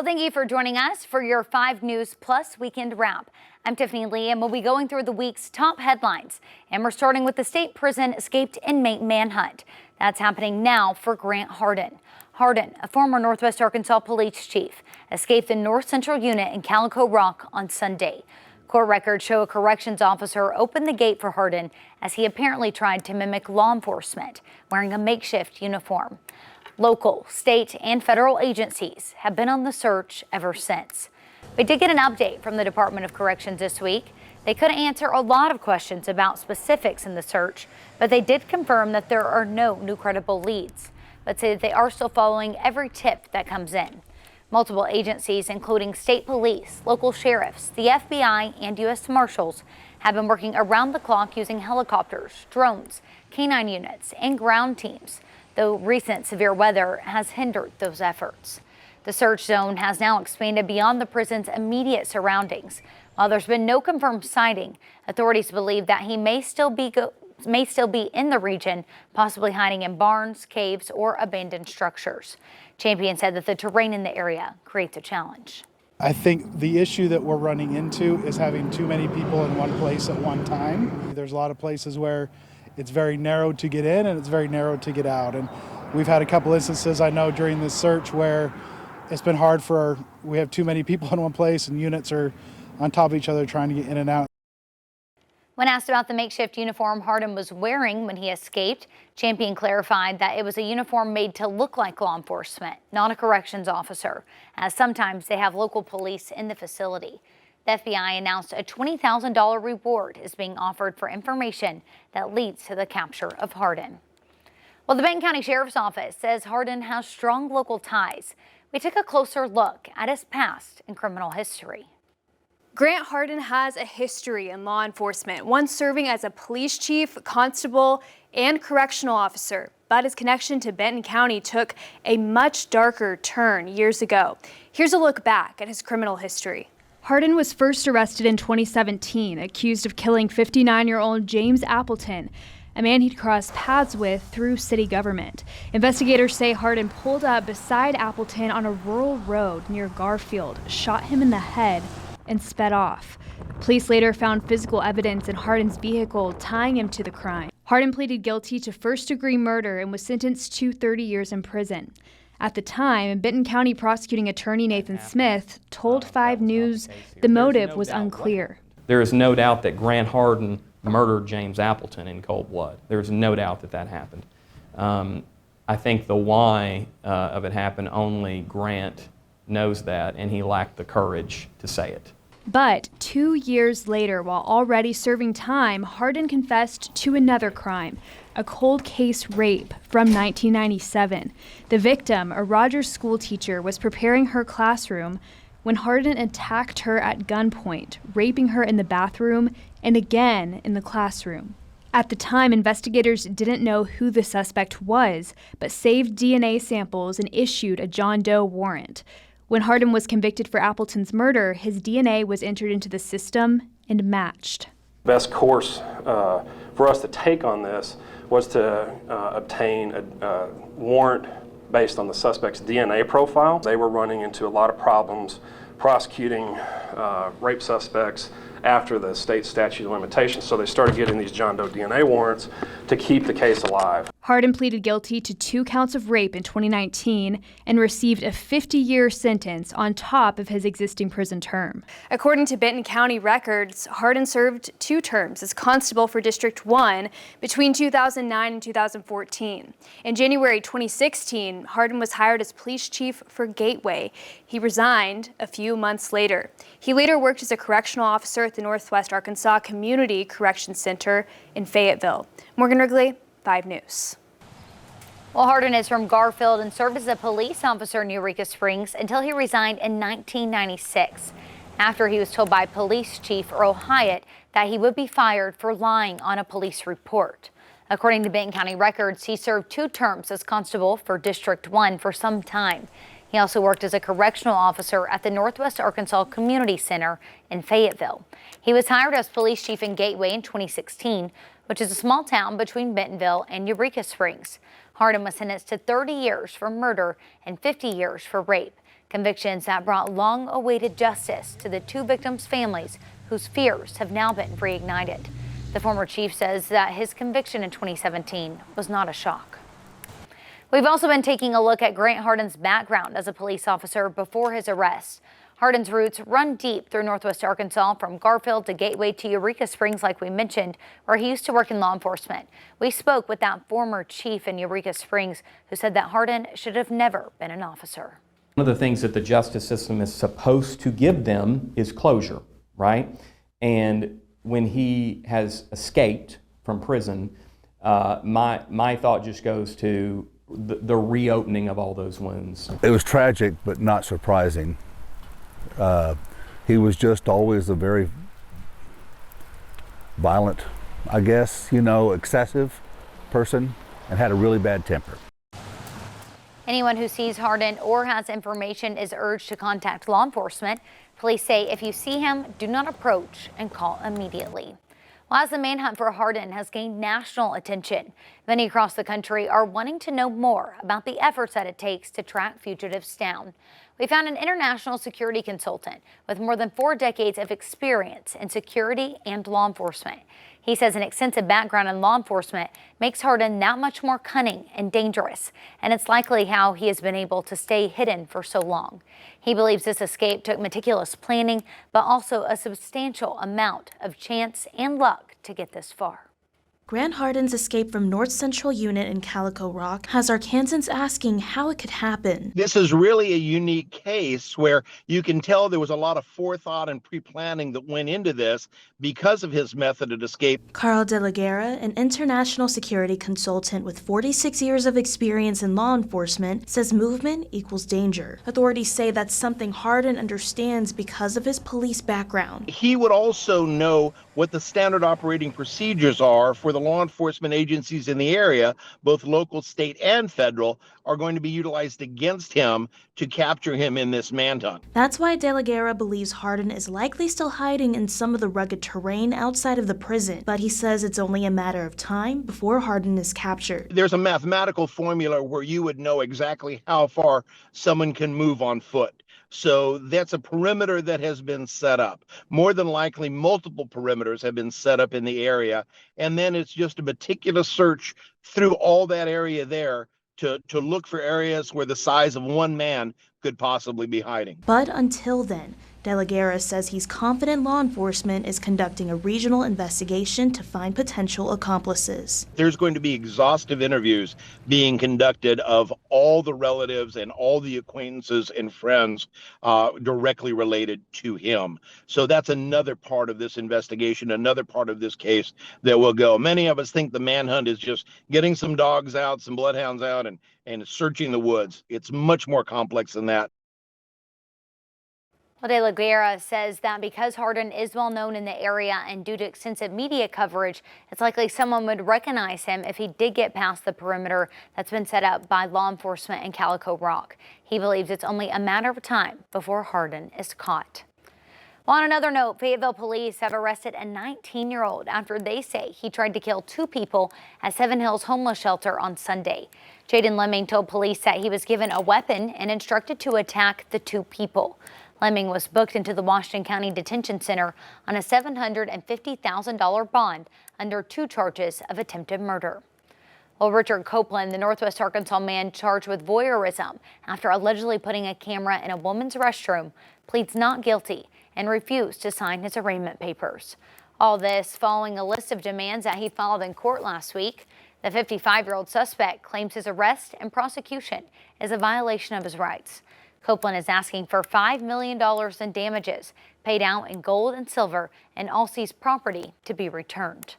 Well, thank you for joining us for your 5 News Plus Weekend Wrap. I'm Tiffany Lee, and we'll be going through the week's top headlines. And we're starting with the state prison escaped inmate manhunt. That's happening now for Grant Harden. Harden, a former Northwest Arkansas police chief, escaped the North Central unit in Calico Rock on Sunday. Court records show a corrections officer opened the gate for Harden as he apparently tried to mimic law enforcement, wearing a makeshift uniform. Local, state, and federal agencies have been on the search ever since. We did get an update from the Department of Corrections this week. They couldn't answer a lot of questions about specifics in the search, but they did confirm that there are no new credible leads, but say that they are still following every tip that comes in. Multiple agencies, including state police, local sheriffs, the FBI, and U.S. Marshals, have been working around the clock using helicopters, drones, canine units, and ground teams, though recent severe weather has hindered those efforts. The search zone has now expanded beyond the prison's immediate surroundings. While there's been no confirmed sighting, authorities believe that he may still be in the region, possibly hiding in barns, caves, or abandoned structures. Champion said that the terrain in the area creates a challenge. I think the issue that we're running into is having too many people in one place at one time. There's a lot of places where it's very narrow to get in and it's very narrow to get out. And we've had a couple instances I know during this search where it's been hard we have too many people in one place and units are on top of each other trying to get in and out. When asked about the makeshift uniform Harden was wearing when he escaped, Champion clarified that it was a uniform made to look like law enforcement, not a corrections officer, as sometimes they have local police in the facility. The FBI announced a $20,000 reward is being offered for information that leads to the capture of Harden. Well, the Benton County Sheriff's Office says Harden has strong local ties. We took a closer look at his past and criminal history. Grant Harden has a history in law enforcement, once serving as a police chief, constable, and correctional officer. But his connection to Benton County took a much darker turn years ago. Here's a look back at his criminal history. Harden was first arrested in 2017, accused of killing 59-year-old James Appleton, a man he'd crossed paths with through city government. Investigators say Harden pulled up beside Appleton on a rural road near Garfield, shot him in the head, and sped off. Police later found physical evidence in Harden's vehicle tying him to the crime. Harden pleaded guilty to first-degree murder and was sentenced to 30 years in prison. At the time, Benton County prosecuting attorney Nathan Smith told 5 News the motive was unclear. There is no doubt that Grant Harden murdered James Appleton in cold blood. There is no doubt that that happened. I think the why of it happened, only Grant knows that, and he lacked the courage to say it. But 2 years later, while already serving time, Harden confessed to another crime, a cold case rape from 1997. The victim, a Rogers school teacher, was preparing her classroom when Harden attacked her at gunpoint, raping her in the bathroom and again in the classroom. At the time, investigators didn't know who the suspect was, but saved DNA samples and issued a John Doe warrant. When Harden was convicted for Appleton's murder, his DNA was entered into the system and matched. Best course for us to take on this was to obtain a warrant based on the suspect's DNA profile. They were running into a lot of problems prosecuting rape suspects after the state statute of limitations, so they started getting these John Doe DNA warrants to keep the case alive. Harden pleaded guilty to 2 counts of rape in 2019 and received a 50-year sentence on top of his existing prison term. According to Benton County records, Harden served 2 terms as constable for District 1 between 2009 and 2014. In January 2016, Harden was hired as police chief for Gateway. He resigned a few months later. He later worked as a correctional officer at the Northwest Arkansas Community Correction Center in Fayetteville. Morgan Wrigley, 5 News. Well, Harden is from Garfield and served as a police officer in Eureka Springs until he resigned in 1996, after he was told by Police Chief Earl Hyatt that he would be fired for lying on a police report. According to Benton County records, he served 2 terms as constable for District 1 for some time. He also worked as a correctional officer at the Northwest Arkansas Community Center in Fayetteville. He was hired as police chief in Gateway in 2016, which is a small town between Bentonville and Eureka Springs. Harden was sentenced to 30 years for murder and 50 years for rape. Convictions that brought long-awaited justice to the two victims' families whose fears have now been reignited. The former chief says that his conviction in 2017 was not a shock. We've also been taking a look at Grant Harden's background as a police officer before his arrest. Harden's roots run deep through Northwest Arkansas, from Garfield to Gateway to Eureka Springs, like we mentioned, where he used to work in law enforcement. We spoke with that former chief in Eureka Springs who said that Harden should have never been an officer. One of the things that the justice system is supposed to give them is closure, right? And when he has escaped from prison, my thought just goes to the reopening of all those wounds. It was tragic, but not surprising. He was just always a very violent, I guess, excessive person, and had a really bad temper. Anyone who sees Harden or has information is urged to contact law enforcement. Police say if you see him, do not approach and call immediately. Well, as the manhunt for Harden has gained national attention, many across the country are wanting to know more about the efforts that it takes to track fugitives down. We found an international security consultant with more than 4 decades of experience in security and law enforcement. He says an extensive background in law enforcement makes Harden that much more cunning and dangerous, and it's likely how he has been able to stay hidden for so long. He believes this escape took meticulous planning, but also a substantial amount of chance and luck to get this far. Grant Harden's escape from North Central Unit in Calico Rock has Arkansans asking how it could happen. This is really a unique case where you can tell there was a lot of forethought and pre-planning that went into this because of his method of escape. Carl De La Guerra, an international security consultant with 46 years of experience in law enforcement, says movement equals danger. Authorities say that's something Harden understands because of his police background. He would also know what the standard operating procedures are for the law enforcement agencies in the area, both local, state, and federal, are going to be utilized against him to capture him in this manhunt. That's why De La Guerra believes Harden is likely still hiding in some of the rugged terrain outside of the prison, but he says it's only a matter of time before Harden is captured. There's a mathematical formula where you would know exactly how far someone can move on foot. So that's a perimeter that has been set up. More than likely, multiple perimeters have been set up in the area. And then it's just a meticulous search through all that area there to look for areas where the size of one man could possibly be hiding. But until then, De La Guerra says he's confident law enforcement is conducting a regional investigation to find potential accomplices. There's going to be exhaustive interviews being conducted of all the relatives and all the acquaintances and friends directly related to him. So that's another part of this investigation, another part of this case that will go. Many of us think the manhunt is just getting some dogs out, some bloodhounds out, and searching the woods. It's much more complex than that. De La Guerra says that because Harden is well known in the area and due to extensive media coverage, it's likely someone would recognize him if he did get past the perimeter that's been set up by law enforcement in Calico Rock. He believes it's only a matter of time before Harden is caught. Well, on another note, Fayetteville police have arrested a 19-year-old after they say he tried to kill 2 people at Seven Hills homeless shelter on Sunday. Jaden Lemming told police that he was given a weapon and instructed to attack the 2 people. Lemming was booked into the Washington County Detention Center on a $750,000 bond under 2 charges of attempted murder. Well, Richard Copeland, the Northwest Arkansas man charged with voyeurism after allegedly putting a camera in a woman's restroom, pleads not guilty and refused to sign his arraignment papers. All this following a list of demands that he filed in court last week. The 55-year-old suspect claims his arrest and prosecution is a violation of his rights. Copeland is asking for $5 million in damages paid out in gold and silver and all seized property to be returned.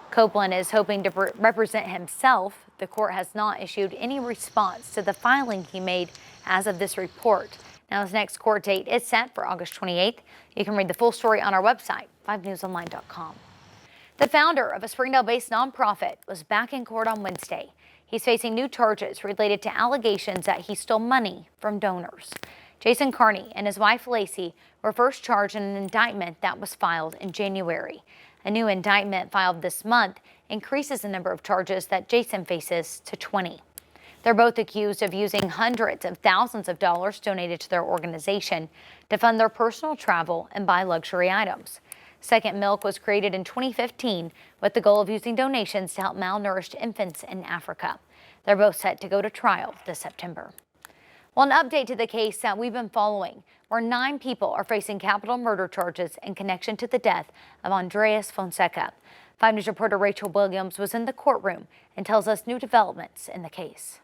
Copeland is hoping to represent himself. The court has not issued any response to the filing he made as of this report. Now, his next court date is set for August 28th. You can read the full story on our website, 5newsonline.com. The founder of a Springdale-based nonprofit was back in court on Wednesday. He's facing new charges related to allegations that he stole money from donors. Jason Carney and his wife Lacey were first charged in an indictment that was filed in January. A new indictment filed this month increases the number of charges that Jason faces to 20. They're both accused of using hundreds of thousands of dollars donated to their organization to fund their personal travel and buy luxury items. Second Milk was created in 2015 with the goal of using donations to help malnourished infants in Africa. They're both set to go to trial this September. Well, an update to the case that we've been following, where 9 people are facing capital murder charges in connection to the death of Andreas Fonseca. 5 News reporter Rachel Williams was in the courtroom and tells us new developments in the case.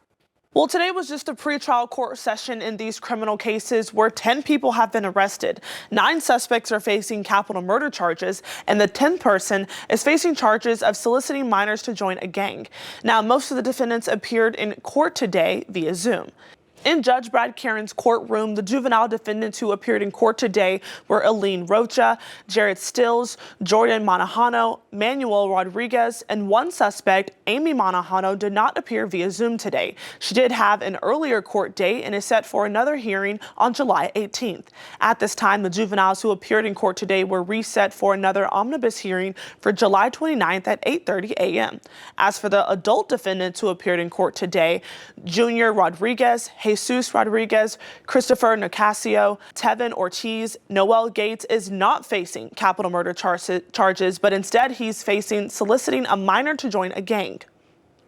Well, today was just a pretrial court session in these criminal cases where 10 people have been arrested. 9 suspects are facing capital murder charges, and the 10th person is facing charges of soliciting minors to join a gang. Now, most of the defendants appeared in court today via Zoom. In Judge Brad Caron's courtroom, the juvenile defendants who appeared in court today were Eileen Rocha, Jared Stills, Jordan Manajano, Manuel Rodriguez, and one suspect, Amy Manajano, did not appear via Zoom today. She did have an earlier court date and is set for another hearing on July 18th. At this time, the juveniles who appeared in court today were reset for another omnibus hearing for July 29th at 8:30 a.m. As for the adult defendants who appeared in court today, Junior Rodriguez, Jesus Rodriguez, Christopher Nicasio, Tevin Ortiz, Noel Gates is not facing capital murder charges, but instead he's facing soliciting a minor to join a gang.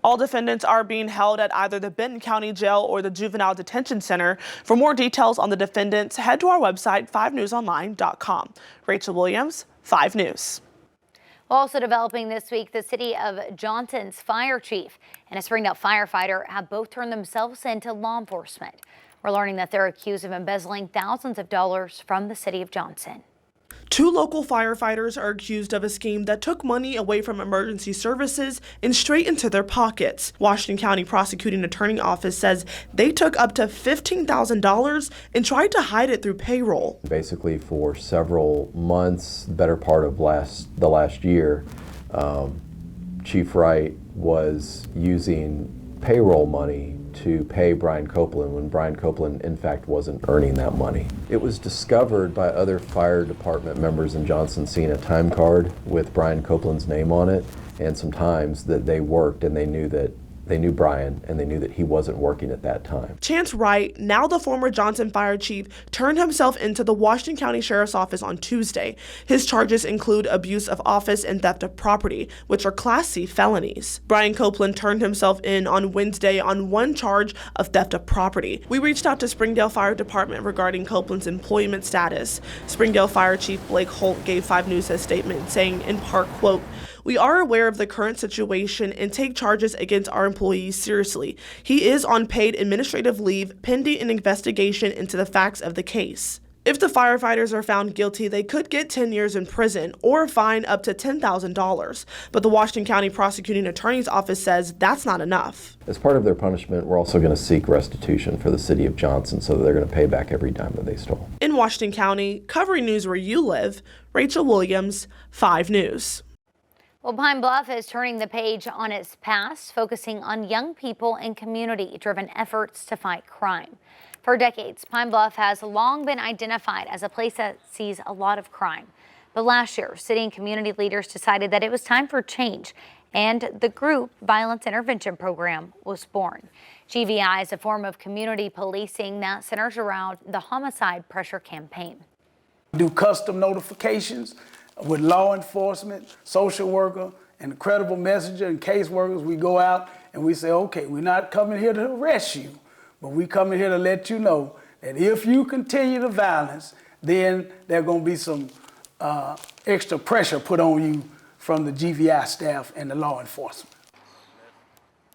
All defendants are being held at either the Benton County Jail or the Juvenile Detention Center. For more details on the defendants, head to our website, 5newsonline.com. Rachel Williams, 5 News. Also developing this week, the city of Johnson's fire chief and a Springdale firefighter have both turned themselves into law enforcement. We're learning that they're accused of embezzling thousands of dollars from the city of Johnson. 2 local firefighters are accused of a scheme that took money away from emergency services and straight into their pockets. Washington County Prosecuting Attorney Office says they took up to $15,000 and tried to hide it through payroll. Basically, for several months, the better part of the last year, Chief Wright was using payroll money to pay Brian Copeland when Brian Copeland in fact wasn't earning that money. It was discovered by other fire department members in Johnson seeing a time card with Brian Copeland's name on it and some times that they worked, and they knew Brian and they knew that he wasn't working at that time. Chance Wright, now the former Johnson fire chief, turned himself into the Washington County Sheriff's Office on Tuesday. His charges include abuse of office and theft of property, which are Class C felonies. Brian Copeland turned himself in on Wednesday on one charge of theft of property. We reached out to Springdale Fire Department regarding Copeland's employment status. Springdale Fire Chief Blake Holt gave 5 News a statement saying, in part, quote, "We are aware of the current situation and take charges against our employees seriously. He is on paid administrative leave pending an investigation into the facts of the case." If the firefighters are found guilty, they could get 10 years in prison or a fine up to $10,000. But the Washington County Prosecuting Attorney's Office says that's not enough. As part of their punishment, we're also going to seek restitution for the city of Johnson so that they're going to pay back every dime that they stole. In Washington County, covering news where you live, Rachel Williams, 5 News. Well, Pine Bluff is turning the page on its past, focusing on young people and community-driven efforts to fight crime. For decades, Pine Bluff has long been identified as a place that sees a lot of crime. But last year, city and community leaders decided that it was time for change, and the group Violence Intervention Program was born. GVI is a form of community policing that centers around the homicide pressure campaign. Do custom notifications with law enforcement, social worker, and the credible messenger and caseworkers. We go out and we say, okay, we're not coming here to arrest you, but we coming here to let you know that if you continue the violence, then there's going to be some extra pressure put on you from the GVI staff and the law enforcement.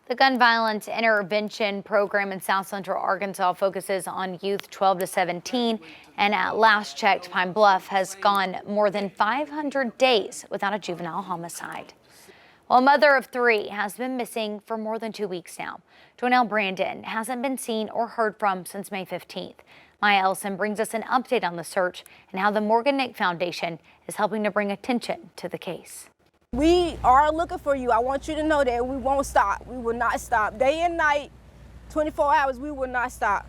The Gun Violence Intervention Program in South Central Arkansas focuses on youth 12 to 17, and at last checked, Pine Bluff has gone more than 500 days without a juvenile homicide. Well, a mother of 3 has been missing for more than 2 weeks now. Jonelle Brandon hasn't been seen or heard from since May 15th. Maya Ellison brings us an update on the search and how the Morgan Nick Foundation is helping to bring attention to the case. We are looking for you. I want you to know that we won't stop. We will not stop. Day and night, 24 hours, we will not stop.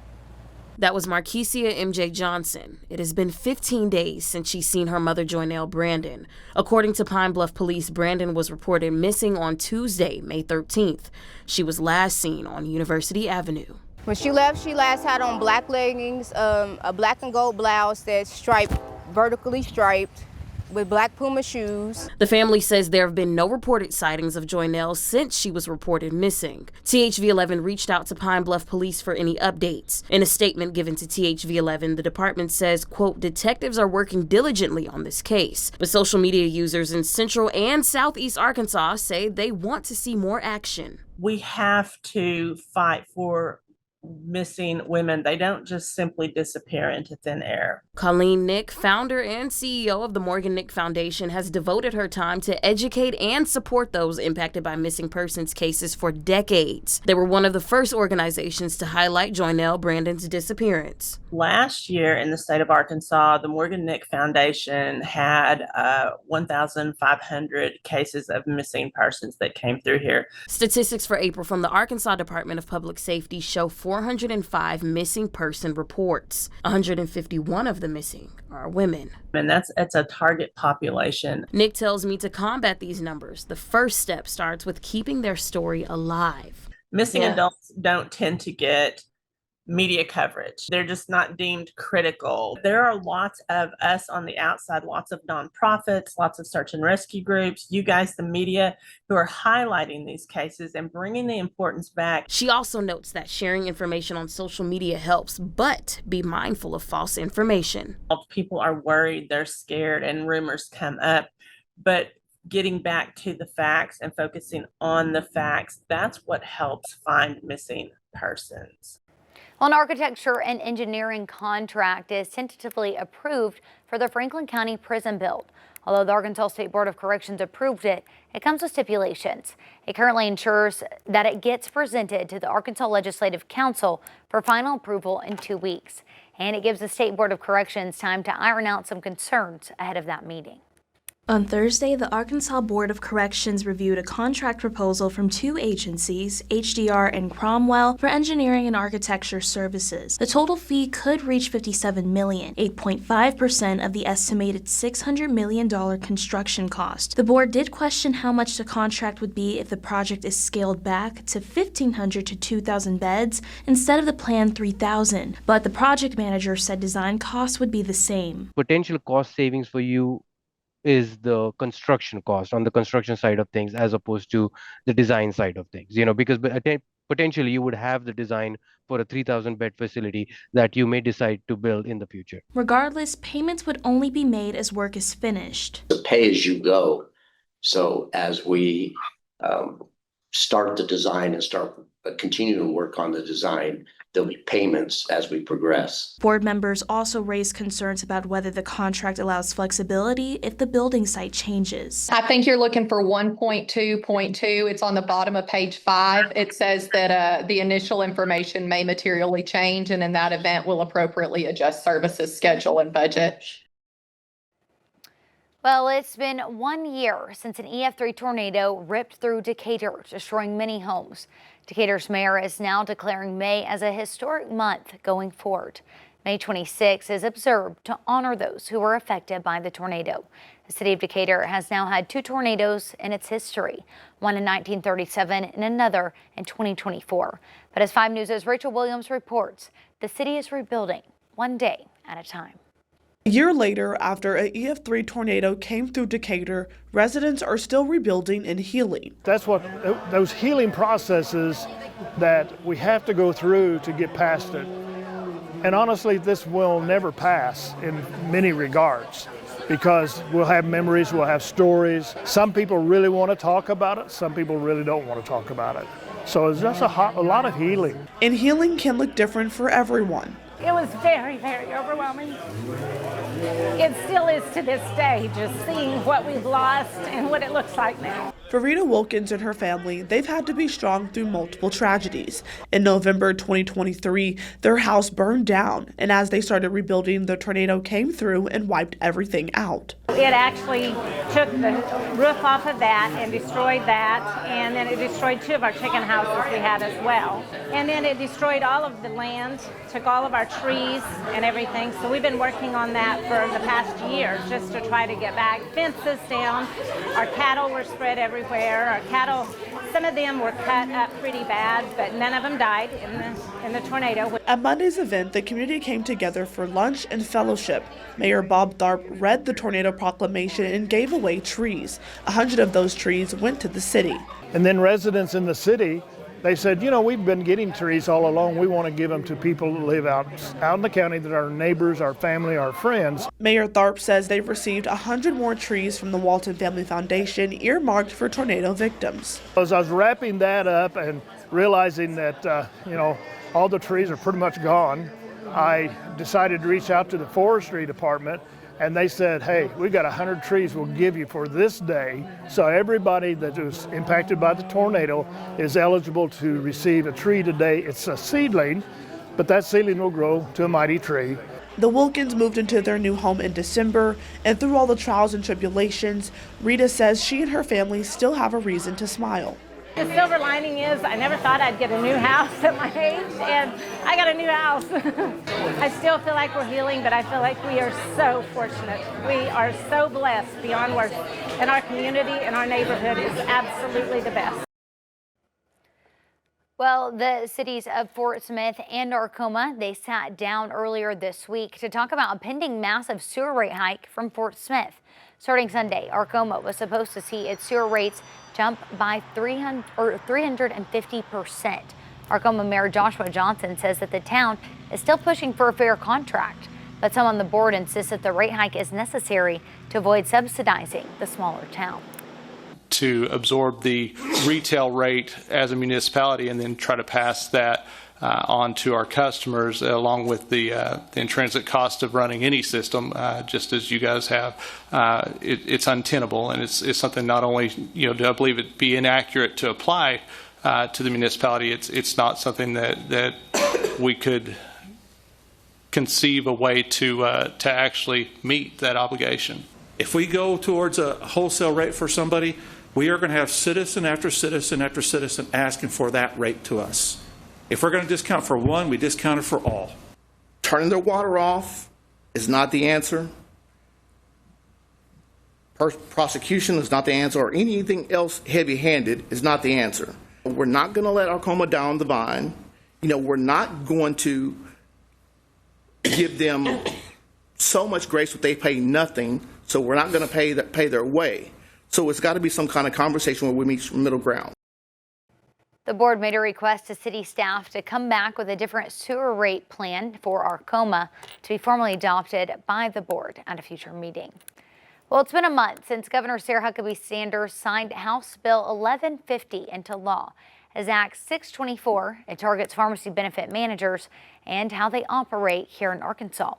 That was Markesia MJ Johnson. It has been 15 days since she's seen her mother, Joynell Brandon. According to Pine Bluff Police, Brandon was reported missing on Tuesday, May 13th. She was last seen on University Avenue. When she left, she last had on black leggings, a black and gold blouse that's striped, vertically striped, with black Puma shoes. The family says there have been no reported sightings of Joynell since she was reported missing. THV-11 reached out to Pine Bluff Police for any updates. In a statement given to THV-11, the department says, quote, detectives are working diligently on this case, but social media users in Central and Southeast Arkansas say they want to see more action. We have to fight for missing women. They don't just simply disappear into thin air. Colleen Nick, founder and CEO of the Morgan Nick Foundation, has devoted her time to educate and support those impacted by missing persons cases for decades. They were one of the first organizations to highlight Joynell Brandon's disappearance. Last year in the state of Arkansas, the Morgan Nick Foundation had 1,500 cases of missing persons that came through here. Statistics for April from the Arkansas Department of Public Safety show 405 missing person reports. 151 of the missing are women. And that's a target population. Nick tells me to combat these numbers, the first step starts with keeping their story alive. Missing adults don't tend to get media coverage. They're just not deemed critical. There are lots of us on the outside, lots of nonprofits, lots of search and rescue groups, you guys, the media, who are highlighting these cases and bringing the importance back. She also notes that sharing information on social media helps, but be mindful of false information. People are worried, they're scared, and rumors come up, but getting back to the facts and focusing on the facts, that's what helps find missing persons. Well, an architecture and engineering contract is tentatively approved for the Franklin County prison build. Although the Arkansas State Board of Corrections approved it, it comes with stipulations. It currently ensures that it gets presented to the Arkansas Legislative Council for final approval in 2 weeks. And it gives the State Board of Corrections time to iron out some concerns ahead of that meeting. On Thursday, the Arkansas Board of Corrections reviewed a contract proposal from two agencies, HDR and Cromwell, for engineering and architecture services. The total fee could reach $57 million, 8.5% of the estimated $600 million construction cost. The board did question how much the contract would be if the project is scaled back to 1,500 to 2,000 beds instead of the planned 3,000, but the project manager said design costs would be the same. Potential cost savings for you is the construction cost on the construction side of things as opposed to the design side of things, because potentially you would have the design for a 3,000 bed facility that you may decide to build in the future. Regardless, payments would only be made as work is finished. The pay as you go. So as we start the design and start continuing to work on the design, there'll be payments as we progress. Board members also raised concerns about whether the contract allows flexibility if the building site changes. I think you're looking for 1.2.2. It's on the bottom of page 5. It says that the initial information may materially change, and in that event will appropriately adjust services schedule and budget. Well, it's been 1 year since an EF3 tornado ripped through Decatur, destroying many homes. Decatur's mayor is now declaring May as a historic month going forward. May 26 is observed to honor those who were affected by the tornado. The city of Decatur has now had 2 tornadoes in its history, one in 1937 and another in 2024. But as 5 News' Rachel Williams reports, the city is rebuilding one day at a time. A year later, after an EF3 tornado came through Decatur, residents are still rebuilding and healing. That's what those healing processes that we have to go through to get past it. And honestly, this will never pass in many regards because we'll have memories, we'll have stories. Some people really want to talk about it, some people really don't want to talk about it. So it's just a lot of healing. And healing can look different for everyone. It was very, very overwhelming. it still is to this day, just seeing what we've lost and what it looks like now. For Rita Wilkins and her family, they've had to be strong through multiple tragedies. In November 2023, their house burned down, and as they started rebuilding, the tornado came through and wiped everything out. It actually took the roof off of that and destroyed that, and then it destroyed 2 of our chicken houses we had as well. And then it destroyed all of the land, took all of our trees and everything. So we've been working on that for the past year just to try to get back fences down. Our cattle were spread everywhere. Our cattle, some of them were cut up pretty bad, but none of them died in the tornado. At Monday's event, the community came together for lunch and fellowship. Mayor Bob Tharp read the tornado proclamation and gave away trees. 100 of those trees went to the city. And then residents in the city, they said, you know, we've been getting trees all along. We want to give them to people that live out in the county that are our neighbors, our family, our friends. Mayor Tharp says they've received 100 more trees from the Walton Family Foundation earmarked for tornado victims. As I was wrapping that up and realizing that, all the trees are pretty much gone, I decided to reach out to the forestry department, and they said, hey, we got 100 trees we'll give you for this day. So everybody that was impacted by the tornado is eligible to receive a tree today. It's a seedling, but that seedling will grow to a mighty tree. The Wilkins moved into their new home in December, and through all the trials and tribulations, Rita says she and her family still have a reason to smile. The silver lining is I never thought I'd get a new house at my age, and I got a new house. I still feel like we're healing, but I feel like we are so fortunate. We are so blessed beyond words, and our community and our neighborhood is absolutely the best. Well, the cities of Fort Smith and Arkoma, they sat down earlier this week to talk about a pending massive sewer rate hike from Fort Smith. Starting Sunday, Arkoma was supposed to see its sewer rates jump by 350%. Arkoma Mayor Joshua Johnson says that the town is still pushing for a fair contract, but some on the board insist that the rate hike is necessary to avoid subsidizing the smaller town. To absorb the retail rate as a municipality and then try to pass that on to our customers, along with the intrinsic cost of running any system, just as you guys have, it's untenable, and it's something not only do I believe it be inaccurate to apply to the municipality. It's not something that we could conceive a way to actually meet that obligation. If we go towards a wholesale rate for somebody, we are going to have citizen after citizen after citizen asking for that rate to us. If we're going to discount for one, we discount it for all. Turning their water off is not the answer. Prosecution is not the answer, or anything else heavy-handed is not the answer. We're not going to let Arkoma down the vine. We're not going to give them so much grace that they pay nothing, so we're not going to pay their way. So it's got to be some kind of conversation where we meet middle ground. The board made a request to city staff to come back with a different sewer rate plan for Arkoma to be formally adopted by the board at a future meeting. Well, it's been a month since Governor Sarah Huckabee Sanders signed House Bill 1150 into law. As Act 624, it targets pharmacy benefit managers and how they operate here in Arkansas.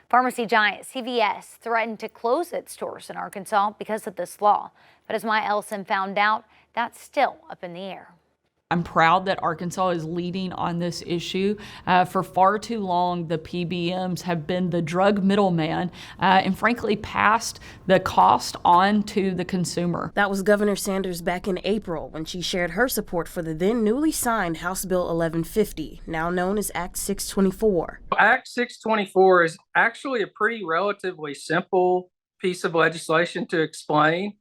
Pharmacy giant CVS threatened to close its stores in Arkansas because of this law. But as Maya Ellison found out, that's still up in the air. I'm proud that Arkansas is leading on this issue. For far too long, the PBMs have been the drug middleman and frankly passed the cost on to the consumer. That was Governor Sanders back in April when she shared her support for the then newly signed House Bill 1150, now known as Act 624. Act 624 is actually a pretty relatively simple piece of legislation to explain.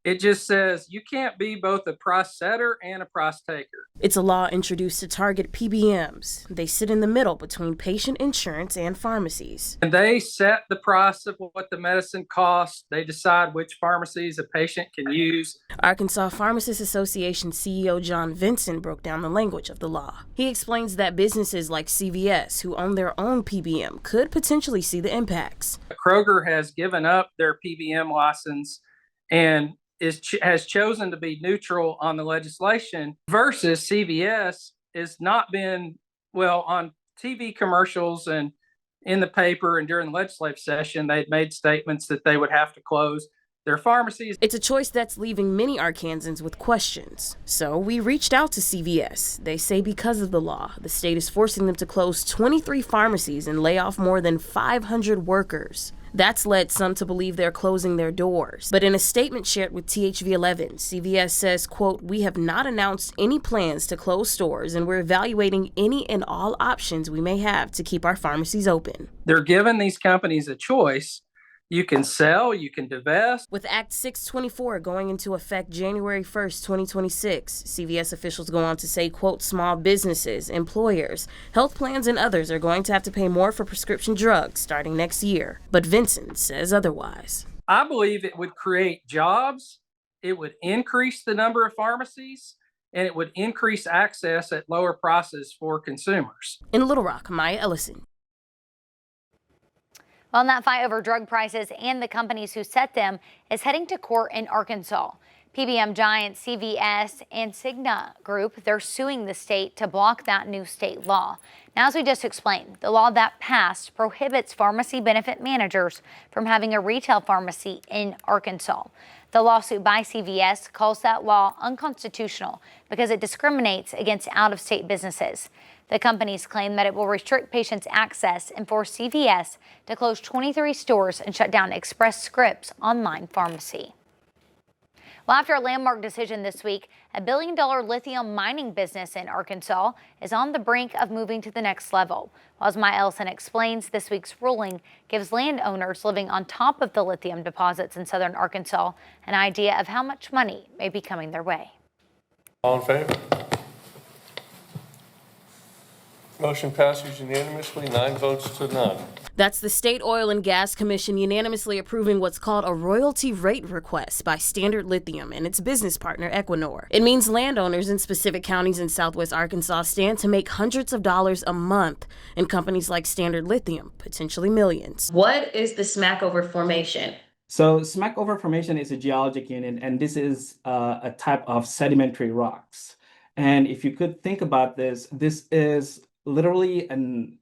It just says you can't be both a price setter and a price taker. It's a law introduced to target PBMs. They sit in the middle between patient insurance and pharmacies. And they set the price of what the medicine costs. They decide which pharmacies a patient can use. Arkansas Pharmacists Association CEO John Vinson broke down the language of the law. He explains that businesses like CVS, who own their own PBM, could potentially see the impacts. Kroger has given up their PBM license and has chosen to be neutral on the legislation, versus CVS has not been, on TV commercials and in the paper and during the legislative session, they had made statements that they would have to close their pharmacies. It's a choice that's leaving many Arkansans with questions. So we reached out to CVS. They say because of the law, the state is forcing them to close 23 pharmacies and lay off more than 500 workers. That's led some to believe they're closing their doors. But in a statement shared with THV11, CVS says, quote, "We have not announced any plans to close stores, and we're evaluating any and all options we may have to keep our pharmacies open." They're giving these companies a choice. You can sell, you can divest. With Act 624 going into effect January 1st, 2026, CVS officials go on to say, quote, "Small businesses, employers, health plans, and others are going to have to pay more for prescription drugs starting next year." But Vincent says otherwise. I believe it would create jobs, it would increase the number of pharmacies, and it would increase access at lower prices for consumers. In Little Rock, Maya Ellison. Well, and that fight over drug prices and the companies who set them is heading to court in Arkansas. PBM giant CVS and Cigna Group, they're suing the state to block that new state law. Now, as we just explained, the law that passed prohibits pharmacy benefit managers from having a retail pharmacy in Arkansas. The lawsuit by CVS calls that law unconstitutional because it discriminates against out-of-state businesses. The companies claim that it will restrict patients' access and force CVS to close 23 stores and shut down Express Scripts' online pharmacy. Well, after a landmark decision this week, a billion-dollar lithium mining business in Arkansas is on the brink of moving to the next level. Well, as Maya Ellison explains, this week's ruling gives landowners living on top of the lithium deposits in southern Arkansas an idea of how much money may be coming their way. All in favor? Motion passes unanimously, 9 votes to none. That's the State Oil and Gas Commission unanimously approving what's called a royalty rate request by Standard Lithium and its business partner Equinor. It means landowners in specific counties in southwest Arkansas stand to make hundreds of dollars a month, and companies like Standard Lithium potentially millions. What is the Smackover Formation? So Smackover Formation is a geologic unit, and this is a type of sedimentary rocks. And if you could think about this, this is literally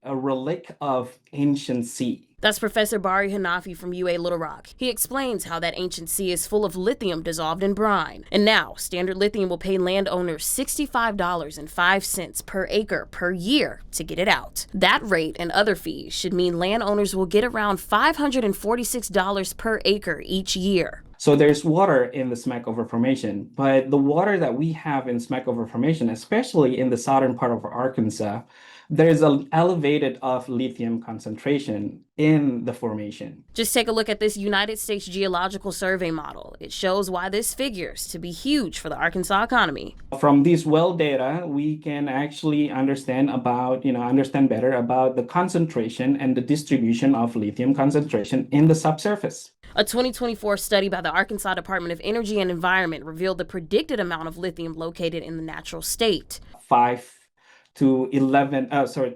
a relic of ancient sea. That's Professor Bari Hanafi from UA Little Rock. He explains how that ancient sea is full of lithium dissolved in brine. And now, Standard Lithium will pay landowners $65.05 per acre per year to get it out. That rate and other fees should mean landowners will get around $546 per acre each year. So there's water in the Smackover Formation, but the water that we have in Smackover Formation, especially in the southern part of Arkansas, there's an elevated of lithium concentration in the formation. Just take a look at this United States Geological Survey model. It shows why this figures to be huge for the Arkansas economy. From these well data, we can actually understand better about the concentration and the distribution of lithium concentration in the subsurface. A 2024 study by the Arkansas Department of Energy and Environment revealed the predicted amount of lithium located in the natural state.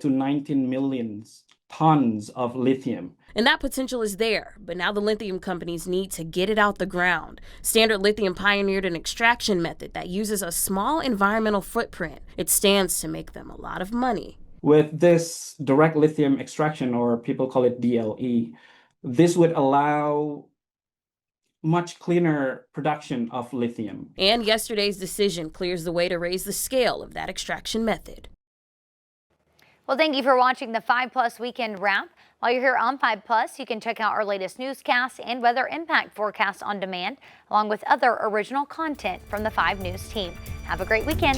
19 million tons of lithium. And that potential is there, but now the lithium companies need to get it out the ground. Standard Lithium pioneered an extraction method that uses a small environmental footprint. It stands to make them a lot of money. With this direct lithium extraction, or people call it DLE, this would allow much cleaner production of lithium. And yesterday's decision clears the way to raise the scale of that extraction method. Well, thank you for watching the 5+ Weekend Wrap. While you're here on 5+, you can check out our latest newscasts and weather impact forecast on demand, along with other original content from the 5 News team. Have a great weekend.